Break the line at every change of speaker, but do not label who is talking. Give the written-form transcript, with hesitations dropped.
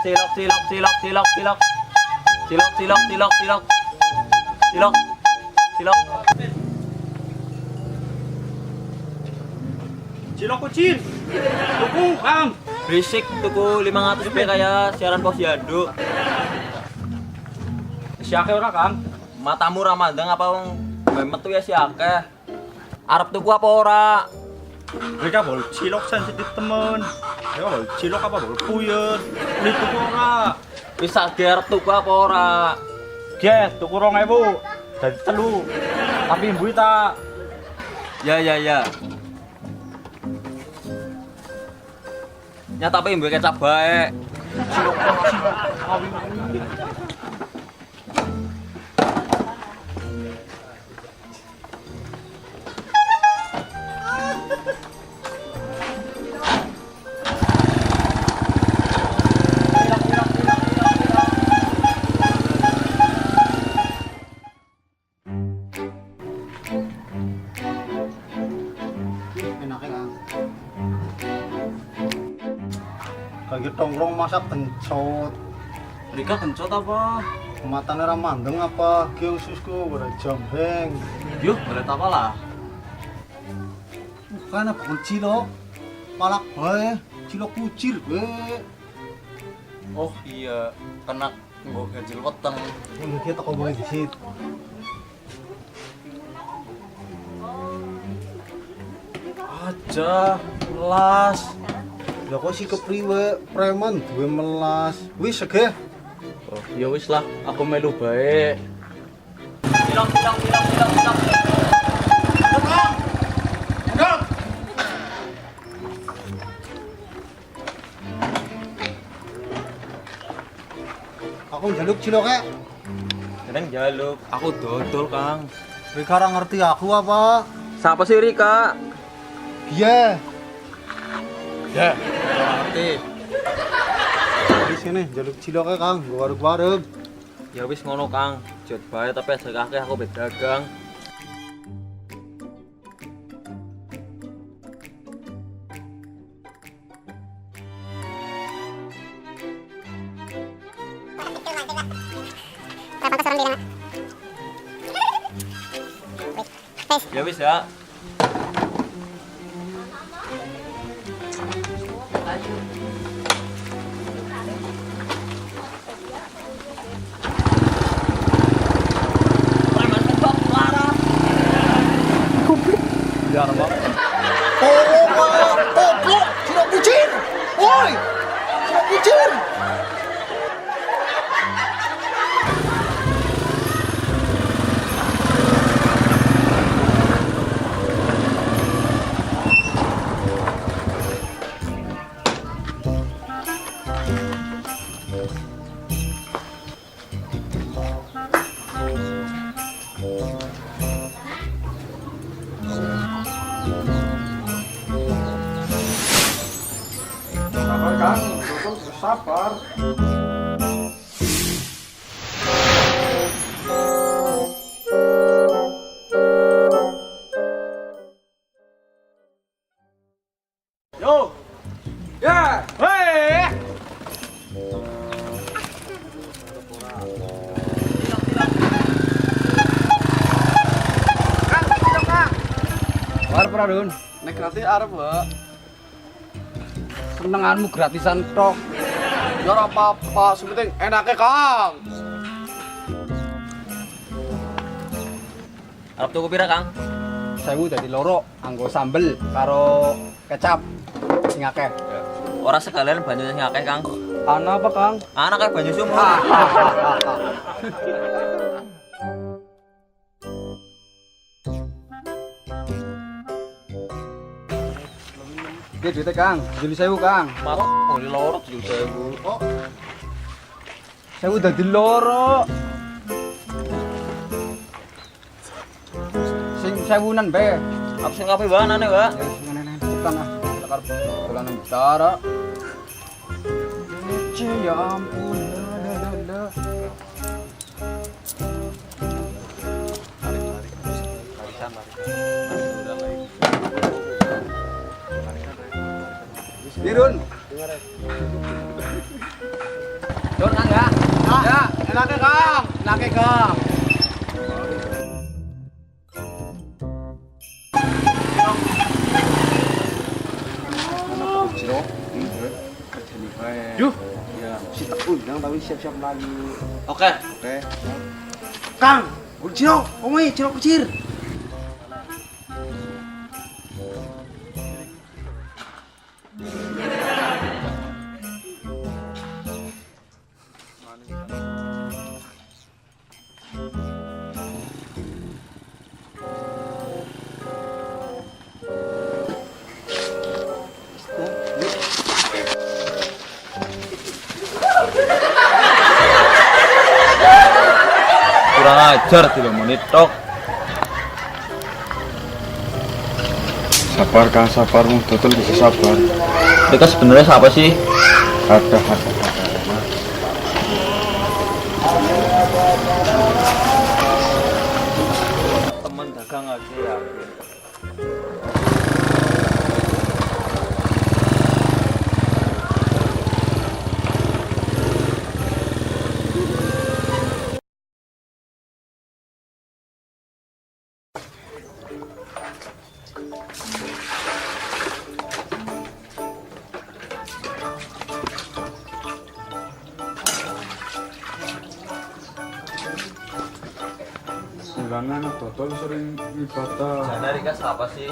silok, silok, silok, silok, silok. Silok, silok, silok, silok. Silok. Silok.
Cilok kucing. Tuku, Kang.
Berisik tuku 500 be kayak siaran posyandu.
Siake ora, Kang?
Matamu Ramadhan apa wong metu ya si akeh. Arep tuku apa ora?
Mereka bol cilok sensitif temen. Mereka bol cilok apa bol puyet. Beli tuku ora.
Wis age arep tuku apa ora?
Ge, tuku 2000. Dadi 3. Tapi mbui ta.
Ya ya ya. Nyata pe mbek kecap bae.
Lagi tongkrong masak kencot.
Rika kencot apa?
Matane ra mandeng apa? Ki ususku ora jambeng.
Yuk, boleh apa lah?
Bukan apa cilok. Malak bae, cilok kucir bae.
Oh iya, kena nggo gajil weteng.
Ini kita toko bae disit.
Aja, las.
Lah kok si kepriwe preman duwe melas. Wis segeh.
Oh, ya wis lah, aku melu bae. Silok, silok, silok, silok, silok.
Aku njaluk ciloke.
Jeneng jaluk, aku dodol, Kang.
Rika ora ngerti aku apa?
Siapa sih Rika?
Piye?
Ya, ngerti.
Di sini njaluk ciloke Kang, go wareg-wareg.
Ya wis ngono, Kang. Jot bae tapi aja kakek aku bedagang. Ya wis ya.
Biar apa?
Goblok, cilok kucing. Woi. Cilok kucing.
Sabar, Kang. Betul sabar. Yo. Ya, hei.
Arep ora, Dun? Nek gratis arep, Mbak. Senenganmu gratisan tok. Ya ora apa-apa, sing penting enake, Kang.
Arep tuku pira, Kang?
1000 dadi loro, anggo sambel karo kecap sing akeh.
Ora sekalian banyu sing akeh, Kang.
Ana apa, Kang?
Anak kayak banyu sumur.
Iki duite, Kang. 7.000, Kang.
Marok, oh di lorok 7.000.
Oh,
1000 dadi loro. Sing 1000-an bae.
Apa sing kabeh banane, Pak?
Ya wis ngene cepetan ah. Kita karep dolanan bicara. Ya ampun. La. Dirun.
Dur Kang ya. Ya.
Enaknya Kang. Enaknya Kang.
Yuh.
Ya, si tak undang tapi siap-siap lagi.
Oke.
Oke. Kang, cilok, omai, cilok kecil.
Kurang ajar 3 menit tok.
Sabar Kang, sabarmu betul bisa sabar.
Mereka sebenarnya siapa sih?
Ada.
Teman dagang aja ya.
Bulangan dodol sering ibadah.
Jana Rika siapa sih?